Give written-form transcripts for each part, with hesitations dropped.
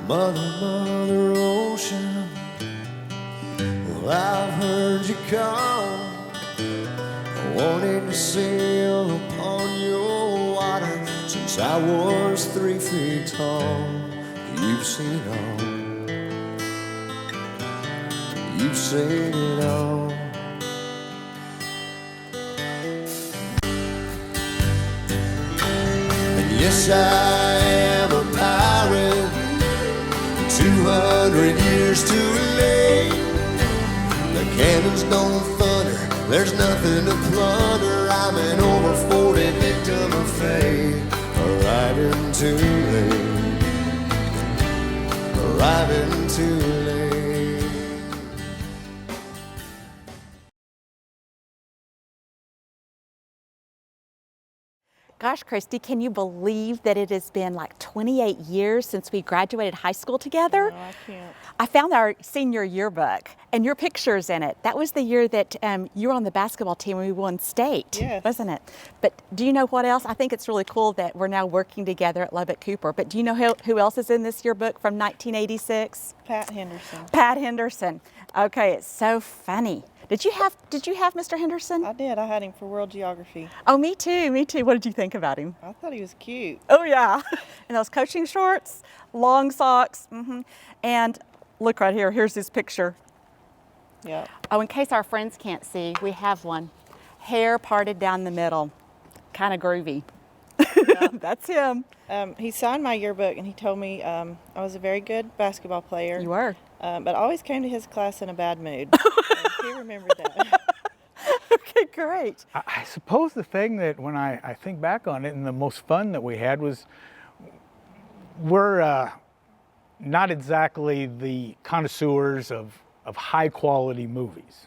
Mother, Mother Ocean, well, I've heard you call, wanting to sail upon your water since I was 3 feet tall. You've seen it all. You've seen it all. And yes, I am a pirate, 200 years too late. The cannons don't thunder, there's nothing to plunder. I'm an over 40 victim of fate, arriving too late, arriving too late. Gosh, Christy, can you believe that it has been like 28 years since we graduated high school together? No, I can't. I found our senior yearbook and your picture's in it. That was the year that you were on the basketball team when we won state, yes. Wasn't it? But do you know what else? I think it's really cool that we're now working together at Lubbock-Cooper. But do you know who else is in this yearbook from 1986? Pat Henderson. Pat Henderson. Okay, it's so funny. Did you have Mr. Henderson? I did. I had him for world geography. Oh, me too, me too. What did you think about him? I thought he was cute. Oh yeah, and those coaching shorts, long socks, and look right here, here's his picture. Yeah. Oh, in case our friends can't see, we have one. Hair parted down the middle, kind of groovy. Yeah. That's him. He signed my yearbook and he told me I was a very good basketball player. You were. But I always came to his class in a bad mood. He remembered that. Okay, great. I suppose the thing that when I think back on it and the most fun that we had was we're not exactly the connoisseurs of high quality movies.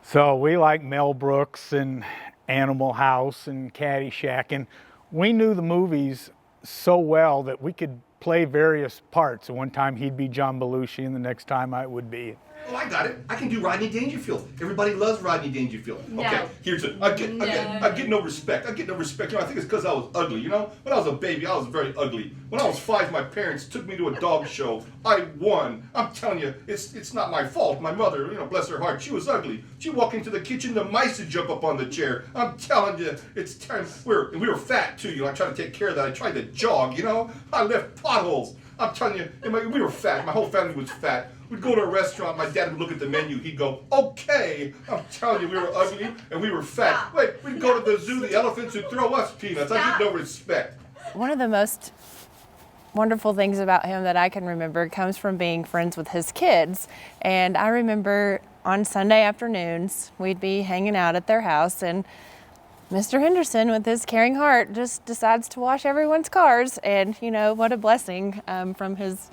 So we like Mel Brooks and Animal House and Caddyshack, and we knew the movies so well that we could play various parts. And one time he'd be John Belushi and the next time I would be. Oh, I got it. I can do Rodney Dangerfield. Everybody loves Rodney Dangerfield. No. Okay, here's it. I get no respect. I get no respect. You know, I think it's because I was ugly. You know, when I was a baby, I was very ugly. When I was 5, my parents took me to a dog show. I won. I'm telling you, it's not my fault. My mother, you know, bless her heart, she was ugly. She walked into the kitchen, the mice would jump up on the chair. I'm telling you, it's time. We were fat too. You know, I tried to take care of that. I tried to jog. You know, I left potholes. I'm telling you, we were fat. My whole family was fat. We'd go to a restaurant, my dad would look at the menu, he'd go, okay. I'm telling you, we were ugly and we were fat. Wait, we'd go to the zoo, the elephants would throw us peanuts. I get no respect. One of the most wonderful things about him that I can remember comes from being friends with his kids. And I remember on Sunday afternoons, we'd be hanging out at their house and Mr. Henderson, with his caring heart, just decides to wash everyone's cars. And, you know, what a blessing from his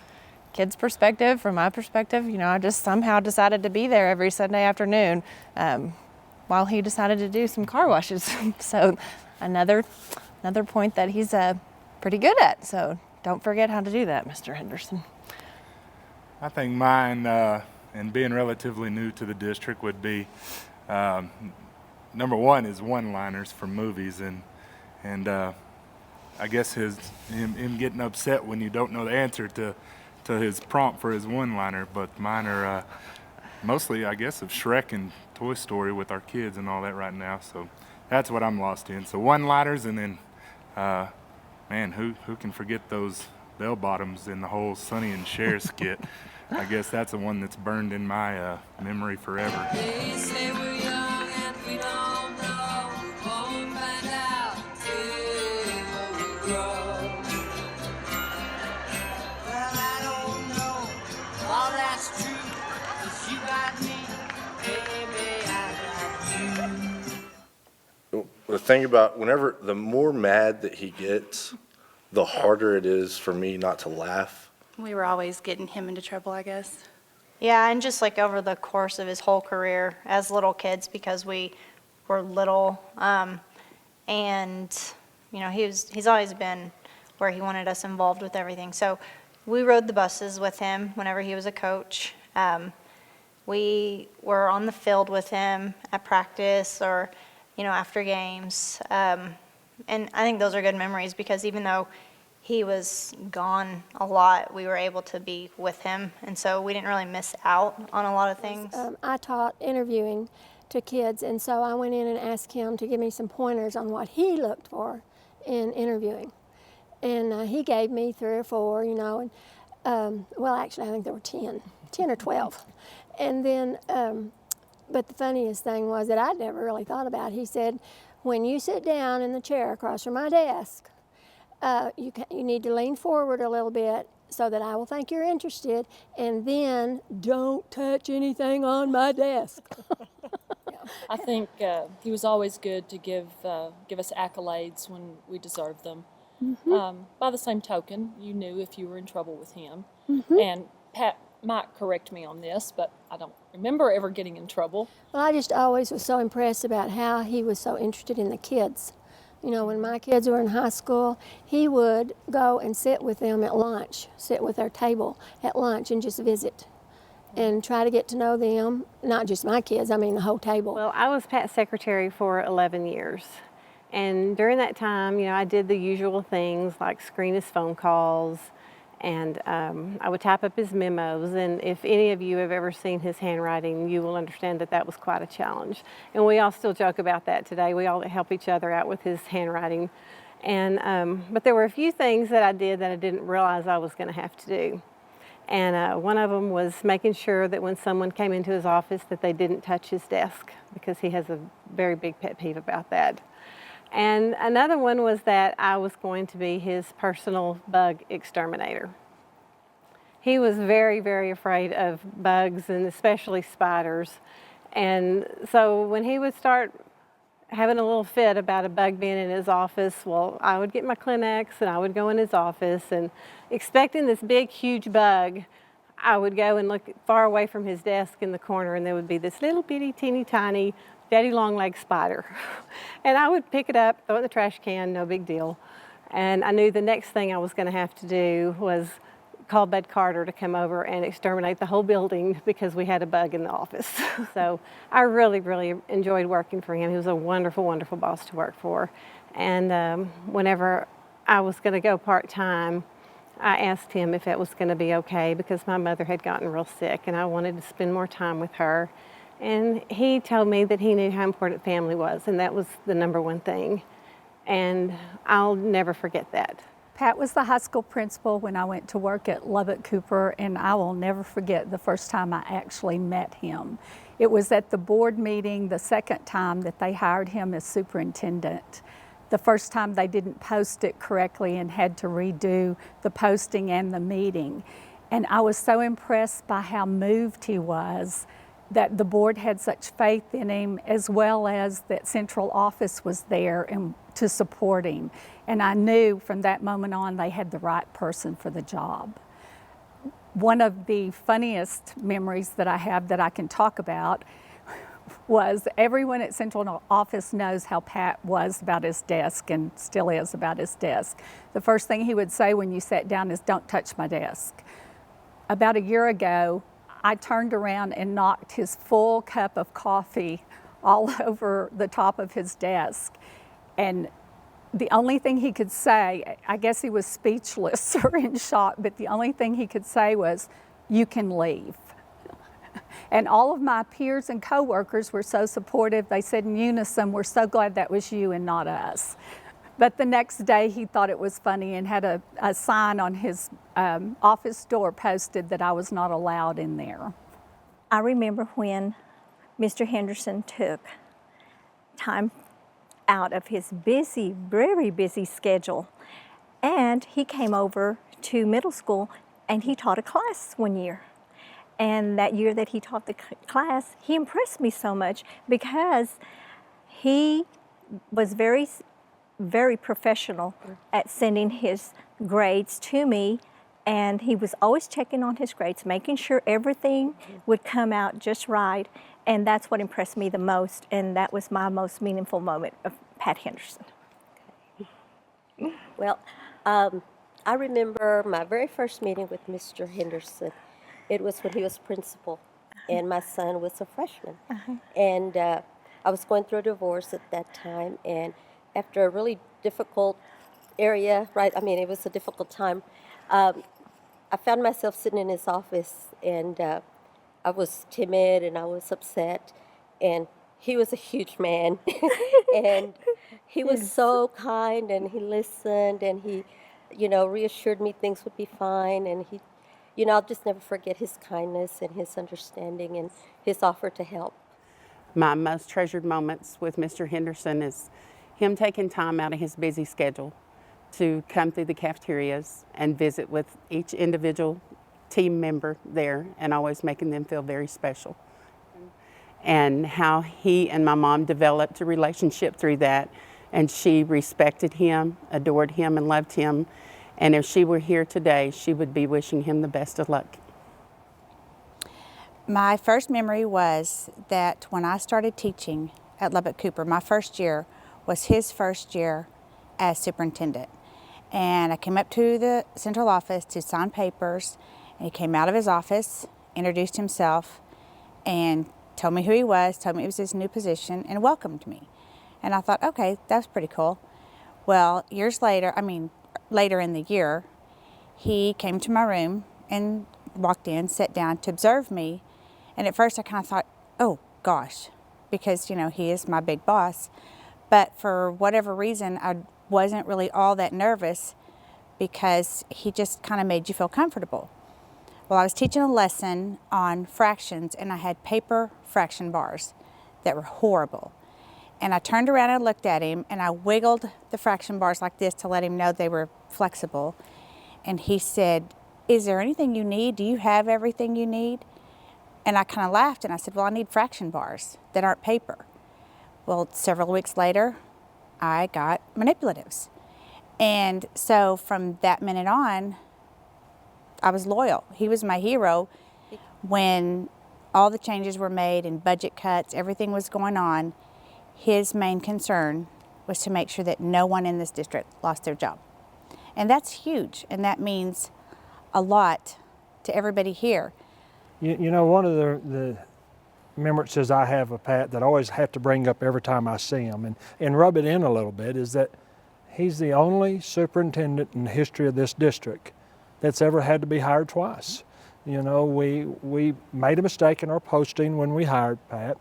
kids' perspective, from my perspective. You know, I just somehow decided to be there every Sunday afternoon while he decided to do some car washes. So another point that he's pretty good at. So don't forget how to do that, Mr. Henderson. I think mine, and being relatively new to the district, would be number one is one-liners from movies, and I guess him getting upset when you don't know the answer to his prompt for his one-liner. But mine are mostly, I guess, of Shrek and Toy Story with our kids and all that right now. So that's what I'm lost in. So one-liners, and then man, who can forget those bell bottoms in the whole Sonny and Cher skit? I guess that's the one that's burned in my memory forever. They say we're young and we don't know, won't find out till we grow. Well, I don't know, all that's true, 'cause you got me, baby, I got you. The thing about the more mad that he gets, the harder it is for me not to laugh. We were always getting him into trouble, I guess. Yeah, and just like over the course of his whole career as little kids, because we were little, and you know, he's always been where he wanted us involved with everything. So we rode the buses with him whenever he was a coach. We were on the field with him at practice or, you know, after games. And I think those are good memories because even though he was gone a lot, we were able to be with him, and so we didn't really miss out on a lot of things. I taught interviewing to kids, and so I went in and asked him to give me some pointers on what he looked for in interviewing. And he gave me 3 or 4, you know, and well, actually, I think there were 10 or 12. And then, but the funniest thing was that I'd never really thought about. He said, when you sit down in the chair across from my desk, you need to lean forward a little bit so that I will think you're interested, and then don't touch anything on my desk. I think he was always good to give us accolades when we deserved them. Mm-hmm. By the same token, you knew if you were in trouble with him. Mm-hmm. And Pat might correct me on this, but I don't remember ever getting in trouble. Well, I just always was so impressed about how he was so interested in the kids. You know, when my kids were in high school, he would go and sit with them at lunch, sit with their table at lunch and just visit and try to get to know them, not just my kids, I mean the whole table. Well, I was Pat's secretary for 11 years. And during that time, you know, I did the usual things like screen his phone calls, and I would type up his memos. And if any of you have ever seen his handwriting, you will understand that that was quite a challenge. And we all still joke about that today. We all help each other out with his handwriting. And but there were a few things that I did that I didn't realize I was going to have to do. And one of them was making sure that when someone came into his office that they didn't touch his desk, because he has a very big pet peeve about that. And another one was that I was going to be his personal bug exterminator. He was very, very afraid of bugs, and especially spiders. And so when he would start having a little fit about a bug being in his office, well, I would get my Kleenex and I would go in his office, and expecting this big, huge bug, I would go and look far away from his desk in the corner, and there would be this little bitty, teeny tiny, daddy long leg spider. And I would pick it up, throw it in the trash can, no big deal. And I knew the next thing I was going to have to do was call Bud Carter to come over and exterminate the whole building because we had a bug in the office. So I really, really enjoyed working for him. He was a wonderful, wonderful boss to work for. And whenever I was going to go part-time, I asked him if it was going to be okay because my mother had gotten real sick and I wanted to spend more time with her. And he told me that he knew how important family was, and that was the number one thing. And I'll never forget that. Pat was the high school principal when I went to work at Lubbock-Cooper, and I will never forget the first time I actually met him. It was at the board meeting the second time that they hired him as superintendent. The first time they didn't post it correctly and had to redo the posting and the meeting. And I was so impressed by how moved he was, that the board had such faith in him, as well as that central office was there and to support him. And I knew from that moment on they had the right person for the job. One of the funniest memories that I have that I can talk about was everyone at central office knows how Pat was about his desk and still is about his desk. The first thing he would say when you sat down is, "Don't touch my desk." About a year ago, I turned around and knocked his full cup of coffee all over the top of his desk. And the only thing he could say, I guess he was speechless or in shock, but the only thing he could say was, "You can leave." And all of my peers and coworkers were so supportive. They said in unison, "We're so glad that was you and not us." But the next day he thought it was funny and had a sign on his office door posted that I was not allowed in there. I remember when Mr. Henderson took time out of his busy, very busy schedule, and he came over to middle school and he taught a class one year. And that year that he taught the class, he impressed me so much because he was very professional at sending his grades to me, and he was always checking on his grades, making sure everything would come out just right, and that's what impressed me the most, and that was my most meaningful moment of Pat Henderson. Well, I remember my very first meeting with Mr. Henderson. It was when he was principal, and my son was a freshman. And I was going through a divorce at that time, and after a really difficult area, right? I mean, it was a difficult time. I found myself sitting in his office, and I was timid and I was upset, and he was a huge man, and he was so kind, and he listened, and he, reassured me things would be fine, and he, I'll just never forget his kindness and his understanding and his offer to help. My most treasured moments with Mr. Henderson is him taking time out of his busy schedule to come through the cafeterias and visit with each individual team member there, and always making them feel very special. And how he and my mom developed a relationship through that, and she respected him, adored him, and loved him. And if she were here today, she would be wishing him the best of luck. My first memory was that when I started teaching at Lubbock-Cooper, my first year was his first year as superintendent. And I came up to the central office to sign papers, and he came out of his office, introduced himself, and told me who he was, told me it was his new position, and welcomed me. And I thought, okay, that's pretty cool. Well, years later, later in the year, he came to my room and walked in, sat down to observe me. And at first I kind of thought, oh gosh, because, he is my big boss. But for whatever reason, I wasn't really all that nervous because he just kind of made you feel comfortable. Well, I was teaching a lesson on fractions, and I had paper fraction bars that were horrible. And I turned around and looked at him, and I wiggled the fraction bars like this to let him know they were flexible. And he said, "Is there anything you need? Do you have everything you need?" And I kind of laughed, and I said, "Well, I need fraction bars that aren't paper." Well, several weeks later, I got manipulatives. And so from that minute on, I was loyal. He was my hero when all the changes were made and budget cuts, everything was going on. His main concern was to make sure that no one in this district lost their job. And that's huge, and that means a lot to everybody here. One of the remembrances I have of Pat that I always have to bring up every time I see him and rub it in a little bit is that he's the only superintendent in the history of this district that's ever had to be hired twice. We made a mistake in our posting when we hired Pat.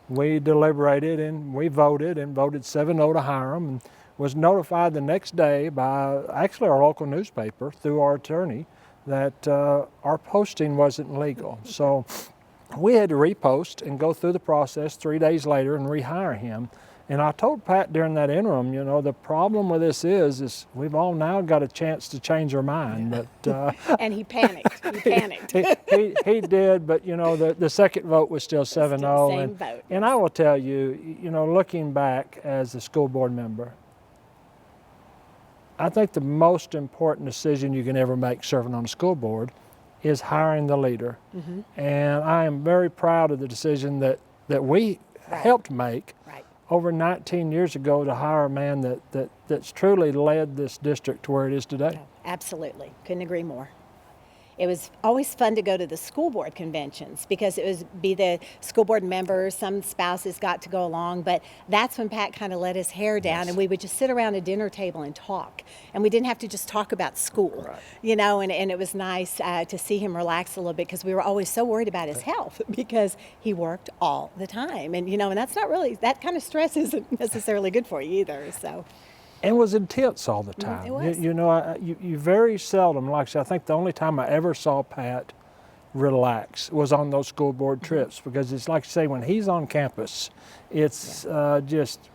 We deliberated and we voted 7-0 to hire him, and was notified the next day by actually our local newspaper through our attorney that our posting wasn't legal. So we had to repost and go through the process 3 days later and rehire him. And I told Pat during that interim, the problem with this is we've all now got a chance to change our mind. But and he panicked. he did, but the second vote was still 7-0. Same vote. And I will tell you, looking back as a school board member, I think the most important decision you can ever make serving on a school board is hiring the leader. Mm-hmm. And I am very proud of the decision that we helped make over 19 years ago to hire a man that's truly led this district to where it is today. Oh, absolutely. Couldn't agree more. It was always fun to go to the school board conventions because it was be the school board members, some spouses got to go along, but that's when Pat kind of let his hair down and we would just sit around a dinner table and talk. And we didn't have to just talk about school, and it was nice to see him relax a little bit because we were always so worried about his health because he worked all the time. And, and that's not really, that kind of stress isn't necessarily good for you either, so. And was intense all the time. It was. You very seldom, like I said, I think the only time I ever saw Pat relax was on those school board trips because it's like you say, when he's on campus, it's just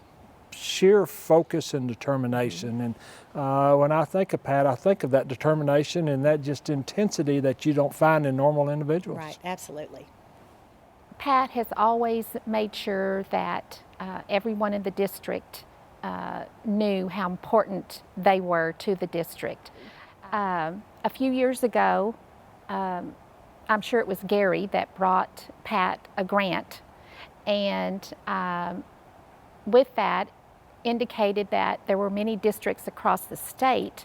sheer focus and determination. And when I think of Pat, I think of that determination and that just intensity that you don't find in normal individuals. Right, absolutely. Pat has always made sure that everyone in the district knew how important they were to the district. A few years ago, I'm sure it was Gary that brought Pat a grant, and with that indicated that there were many districts across the state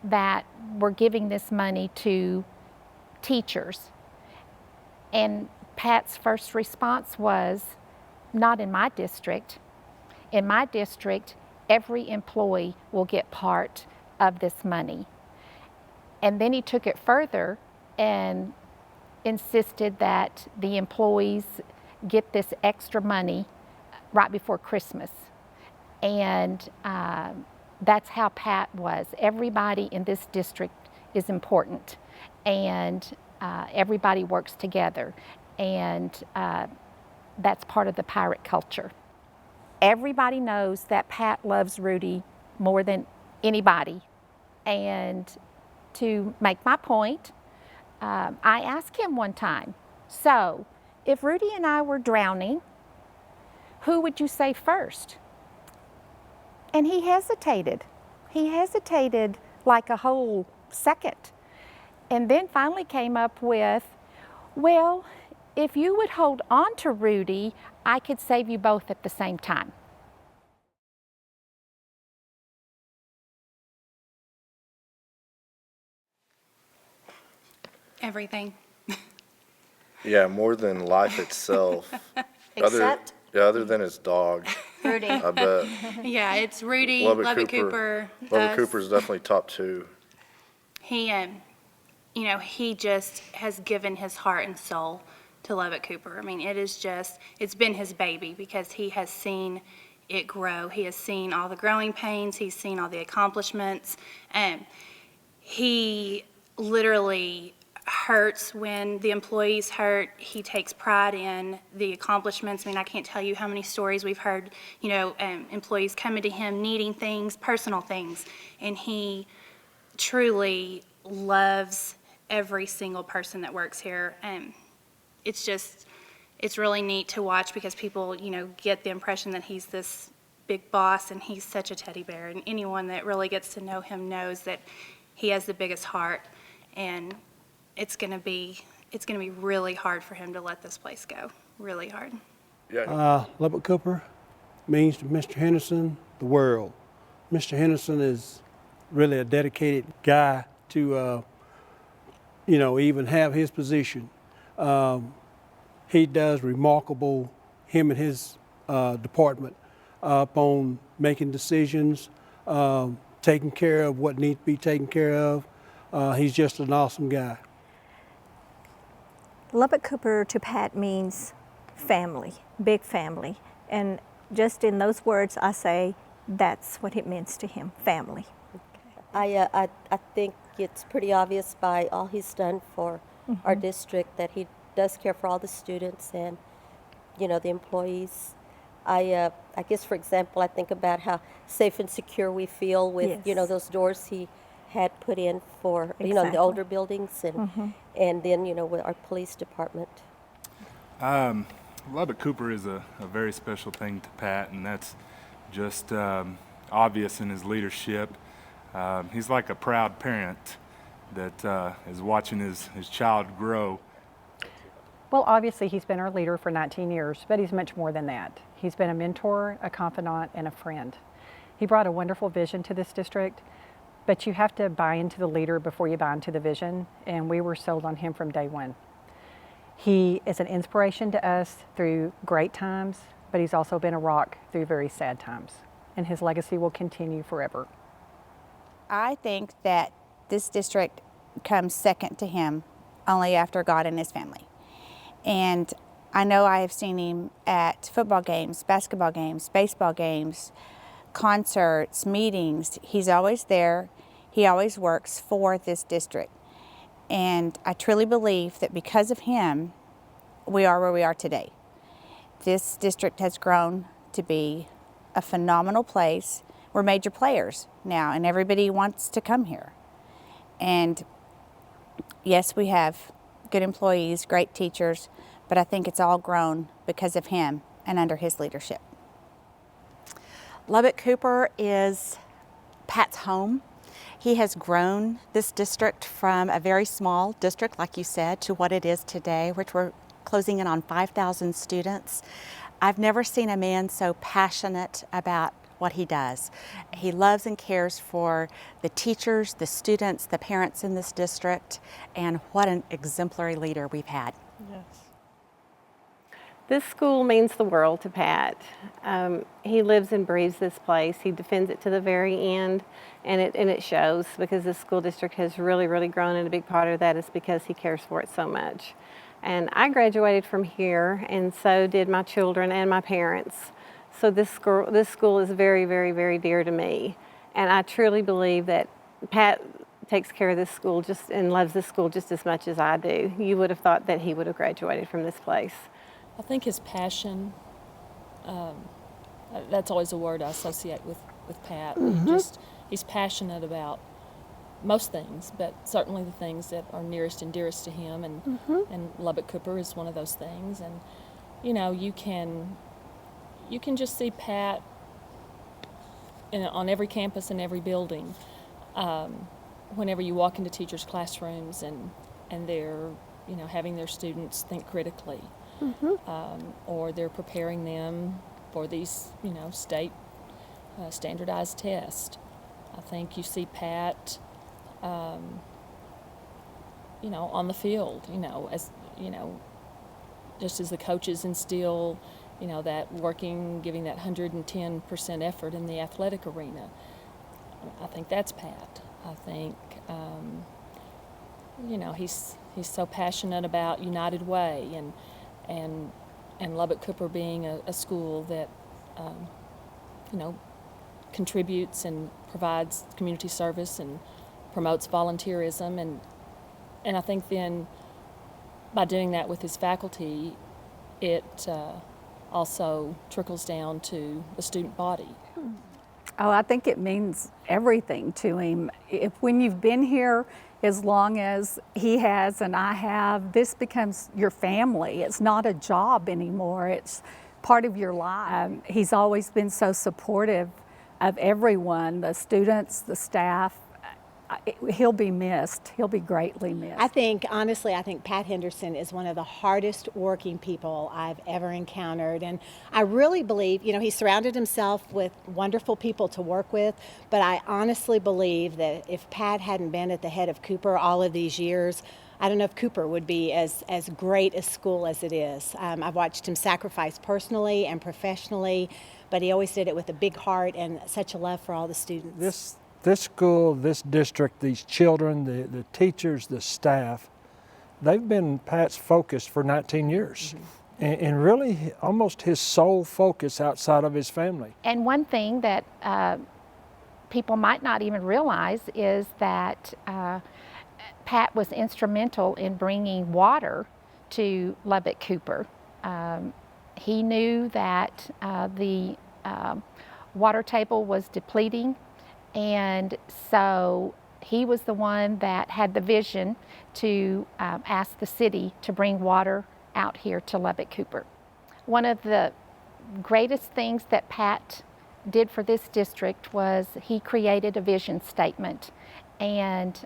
that were giving this money to teachers. And Pat's first response was, "Not in my district. In my district, every employee will get part of this money. And then he took it further and insisted that the employees get this extra money right before Christmas. And that's how Pat was. Everybody in this district is important, and everybody works together, and that's part of the pirate culture. Everybody knows that Pat loves Rudy more than anybody, and to make my point, I asked him one time, so if Rudy and I were drowning, who would you say first? And he hesitated. He hesitated like a whole second, and then finally came up with, well, if you would hold on to Rudy, I could save you both at the same time. Everything. Yeah, more than life itself. Except? Other than his dog. Rudy. I bet. Yeah, it's Rudy, Lubbock-Cooper. Lubbock-Cooper is definitely top 2. He, you know, he just has given his heart and soul to Lubbock-Cooper. I mean, it is just, it's been his baby because he has seen it grow. He has seen all the growing pains. He's seen all the accomplishments. And he literally hurts when the employees hurt. He takes pride in the accomplishments. I mean, I can't tell you how many stories we've heard, you know, employees coming to him needing things, personal things, and he truly loves every single person that works here. It's just, it's really neat to watch because people, you know, get the impression that he's this big boss and he's such a teddy bear, and anyone that really gets to know him knows that he has the biggest heart, and it's going to be really hard for him to let this place go. Really hard. Yeah. Lubbock-Cooper means to Mr. Henderson the world. Mr. Henderson is really a dedicated guy to, you know, even have his position. He does remarkable, him and his department, upon making decisions, taking care of what needs to be taken care of. He's just an awesome guy. Lubbock-Cooper to Pat means family, big family. And just in those words, I say that's what it means to him, family. I think it's pretty obvious by all he's done for our district that he does care for all the students and, you know, the employees. I guess, for example, I think about how safe and secure we feel with, you know, those doors he had put in for, you know, the older buildings and then, you know, with our police department. Lubbock-Cooper is a very special thing to Pat, and that's just obvious in his leadership. He's like a proud parent that is watching his child grow. Well, obviously he's been our leader for 19 years, but he's much more than that. He's been a mentor, a confidant, and a friend. He brought a wonderful vision to this district, but you have to buy into the leader before you buy into the vision, and we were sold on him from day one. He is an inspiration to us through great times, but he's also been a rock through very sad times, and his legacy will continue forever. I think that this district comes second to him only after God and his family. And I know I have seen him at football games, basketball games, baseball games, concerts, meetings. He's always there. He always works for this district. And I truly believe that because of him, we are where we are today. This district has grown to be a phenomenal place. We're major players now, and everybody wants to come here. And yes, we have good employees, great teachers, but I think it's all grown because of him and under his leadership. Lubbock-Cooper is Pat's home. He has grown this district from a very small district, like you said, to what it is today, which we're closing in on 5,000 students. I've never seen a man so passionate about what he does. He loves and cares for the teachers, the students, the parents in this district, and what an exemplary leader we've had. Yes. This school means the world to Pat. He lives and breathes this place. He defends it to the very end, and it shows, because the school district has really, really grown, and a big part of that is because he cares for it so much. And I graduated from here, and so did my children and my parents. So this school is very, very, very dear to me. And I truly believe that Pat takes care of this school and loves this school just as much as I do. You would have thought that he would have graduated from this place. I think his passion, that's always a word I associate with Pat. He's passionate about most things, but certainly the things that are nearest and dearest to him, and Lubbock-Cooper is one of those things. And you know, you can just see Pat on every campus and every building. Whenever you walk into teachers' classrooms and they're, you know, having their students think critically, or they're preparing them for these, you know, state standardized tests. I think you see Pat, you know, on the field, you know, as you know, just as the coaches instill, you know, that giving that 110% effort in the athletic arena. I think that's Pat. I think, you know, he's so passionate about United Way and Lubbock-Cooper being a school that, you know, contributes and provides community service and promotes volunteerism, and I think then by doing that with his faculty, it also trickles down to the student body. Oh, I think it means everything to him. When you've been here as long as he has and I have, this becomes your family. It's not a job anymore. It's part of your life. He's always been so supportive of everyone, the students, the staff. He'll be missed. He'll be greatly missed. I think, honestly, Pat Henderson is one of the hardest working people I've ever encountered. And I really believe, you know, he surrounded himself with wonderful people to work with, but I honestly believe that if Pat hadn't been at the head of Cooper all of these years, I don't know if Cooper would be as great a school as it is. I've watched him sacrifice personally and professionally, but he always did it with a big heart and such a love for all the students. This school, this district, these children, the teachers, the staff, they've been Pat's focus for 19 years. And really almost his sole focus outside of his family. And one thing that people might not even realize is that Pat was instrumental in bringing water to Lubbock-Cooper. He knew that the water table was depleting, and so he was the one that had the vision to ask the city to bring water out here to Lubbock-Cooper. One of the greatest things that Pat did for this district was he created a vision statement, and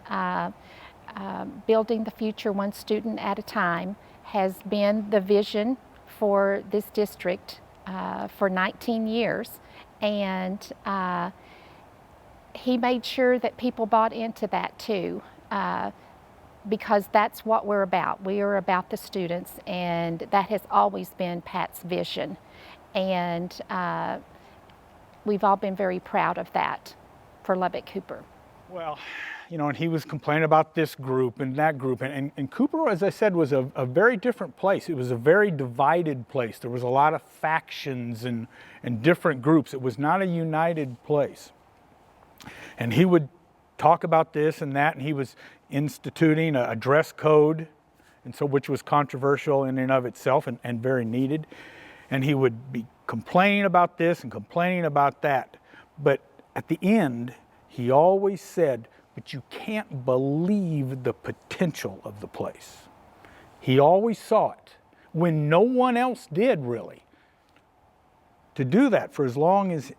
building the future one student at a time has been the vision for this district for 19 years, and he made sure that people bought into that too, because that's what we're about. We are about the students, and that has always been Pat's vision, and we've all been very proud of that for Lubbock-Cooper. Well, you know, and he was complaining about this group and that group, and Cooper, as I said, was a very different place. It was a very divided place. There was a lot of factions and different groups. It was not a united place. And he would talk about this and that, and he was instituting a dress code, and so which was controversial in and of itself and very needed. And he would be complaining about this and complaining about that. But at the end, he always said, but you can't believe the potential of the place. He always saw it when no one else did, really. To do that for as long as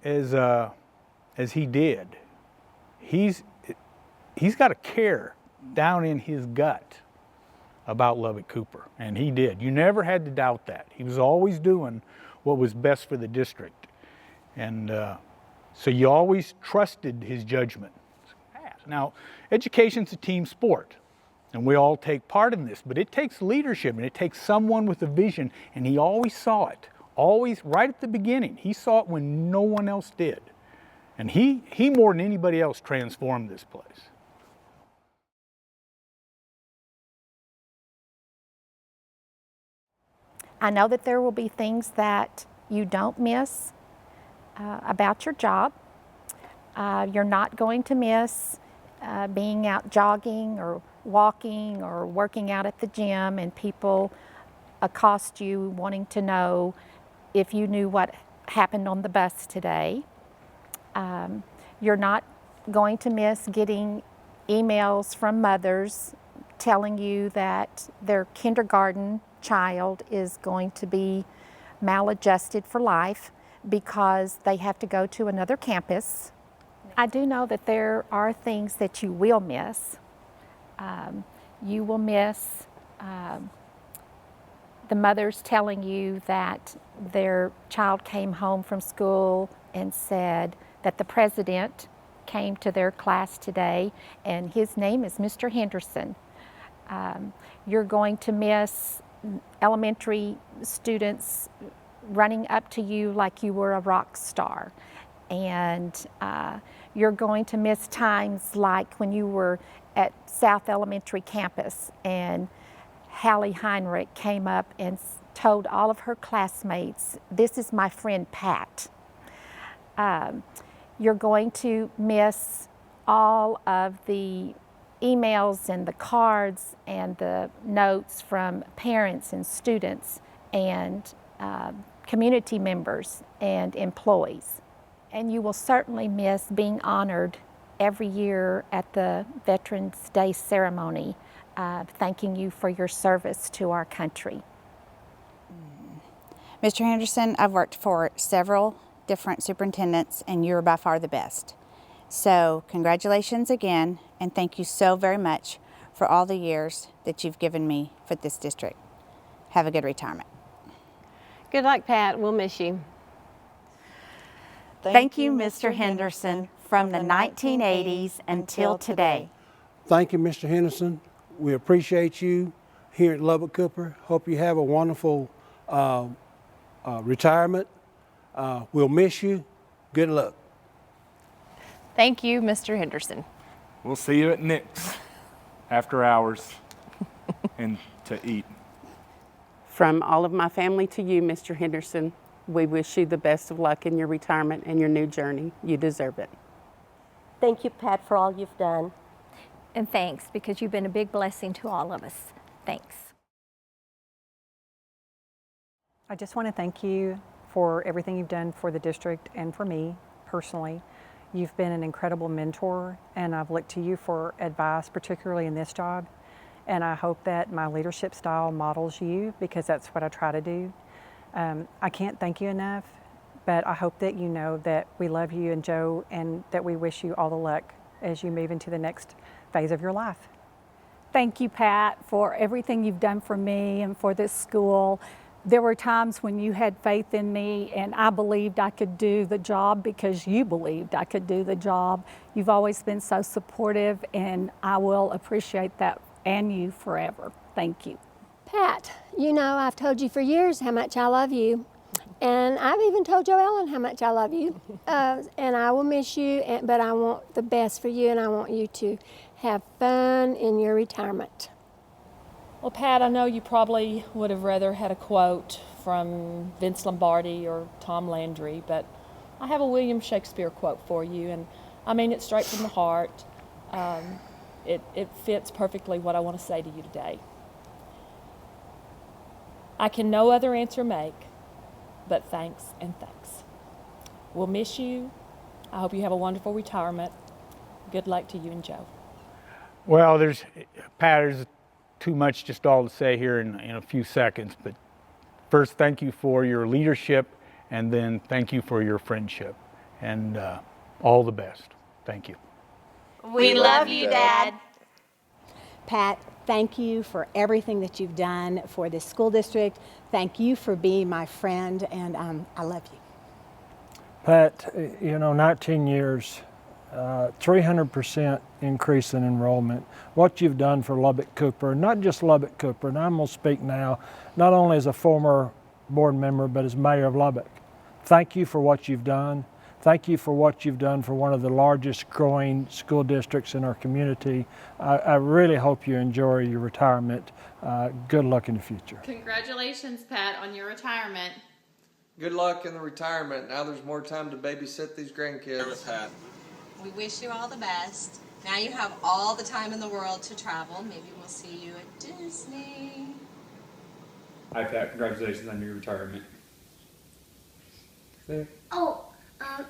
he did, he's got a care down in his gut about Lubbock-Cooper, and he did. You never had to doubt that. He was always doing what was best for the district, and so you always trusted his judgment. Now, education's a team sport, and we all take part in this, but it takes leadership and it takes someone with a vision, and he always saw it, always right at the beginning. He saw it when no one else did. And he more than anybody else transformed this place. I know that there will be things that you don't miss about your job. You're not going to miss being out jogging or walking or working out at the gym and people accost you wanting to know if you knew what happened on the bus today. You're not going to miss getting emails from mothers telling you that their kindergarten child is going to be maladjusted for life because they have to go to another campus. I do know that there are things that you will miss. You will miss the mothers telling you that their child came home from school and said that the president came to their class today and his name is Mr. Henderson. You're going to miss elementary students running up to you like you were a rock star. And you're going to miss times like when you were at South Elementary campus and Hallie Heinrich came up and told all of her classmates, "This is my friend Pat." You're going to miss all of the emails and the cards and the notes from parents and students and community members and employees. And you will certainly miss being honored every year at the Veterans Day ceremony, thanking you for your service to our country. Mr. Henderson, I've worked for several different superintendents and you're by far the best. So congratulations again, and thank you so very much for all the years that you've given me for this district. Have a good retirement. Good luck, Pat. We'll miss you. Thank you, Mr. Henderson, from the 1980s until today. Thank you, Mr. Henderson. We appreciate you here at Lubbock-Cooper. Hope you have a wonderful retirement. We'll miss you. Good luck. Thank you, Mr. Henderson. We'll see you at Nick's after hours and to eat. From all of my family to you, Mr. Henderson, we wish you the best of luck in your retirement and your new journey. You deserve it. Thank you, Pat, for all you've done. And thanks, because you've been a big blessing to all of us. Thanks. I just want to thank you for everything you've done for the district and for me personally. You've been an incredible mentor, and I've looked to you for advice, particularly in this job. And I hope that my leadership style models you, because that's what I try to do. I can't thank you enough, but I hope that you know that we love you and Joe, and that we wish you all the luck as you move into the next phase of your life. Thank you, Pat, for everything you've done for me and for this school. There were times when you had faith in me and I believed I could do the job because you believed I could do the job. You've always been so supportive, and I will appreciate that and you forever. Thank you. Pat, you know I've told you for years how much I love you, and I've even told Joe Ellen how much I love you, and I will miss you, but I want the best for you, and I want you to have fun in your retirement. Well, Pat, I know you probably would have rather had a quote from Vince Lombardi or Tom Landry, but I have a William Shakespeare quote for you, and I mean it straight from the heart. It fits perfectly what I want to say to you today. I can no other answer make, but thanks and thanks. We'll miss you. I hope you have a wonderful retirement. Good luck to you and Joe. Well, Pat, there's too much just all to say here in a few seconds, but first, thank you for your leadership, and then thank you for your friendship, and all the best. Thank you. We love you, Dad. Pat, thank you for everything that you've done for this school district. Thank you for being my friend, and I love you. Pat, you know, 19 years 300% increase in enrollment, what you've done for Lubbock-Cooper, not just Lubbock-Cooper, and I'm going to speak now not only as a former board member but as mayor of Lubbock. Thank you for what you've done. Thank you for what you've done for one of the largest growing school districts in our community. I really hope you enjoy your retirement. Good luck in the future. Congratulations, Pat, on your retirement. Good luck in the retirement. Now there's more time to babysit these grandkids. Pat. We wish you all the best. Now you have all the time in the world to travel. Maybe we'll see you at Disney. Hi, Pat. Congratulations on your retirement.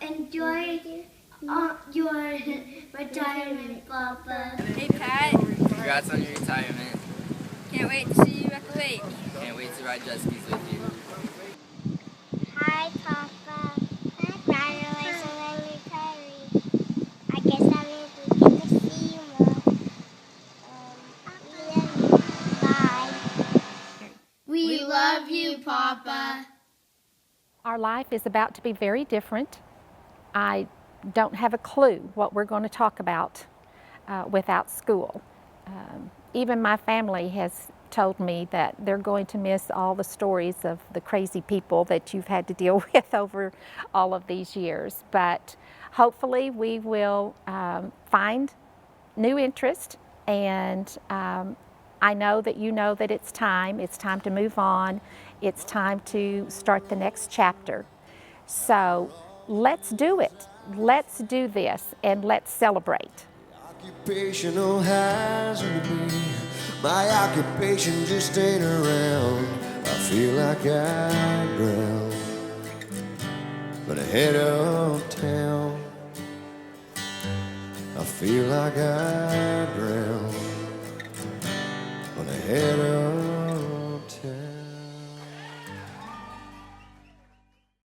Enjoy your retirement, Papa. Hey, Pat. Congrats on your retirement. Can't wait to see you at the lake. Can't wait to ride jet skis with you. Hi, Papa. Congratulations on retiring. I guess that means we get to see you more. Bye. We love you, Papa. Our life is about to be very different. I don't have a clue what we're going to talk about without school. Even my family has told me that they're going to miss all the stories of the crazy people that you've had to deal with over all of these years. But hopefully we will find new interest, and I know that you know that it's time to move on. It's time to start the next chapter. So let's do it. Let's do this and let's celebrate. Occupational hazard me. My occupation just ain't around. I feel like I drown. But ahead of town, I feel like I drown. But ahead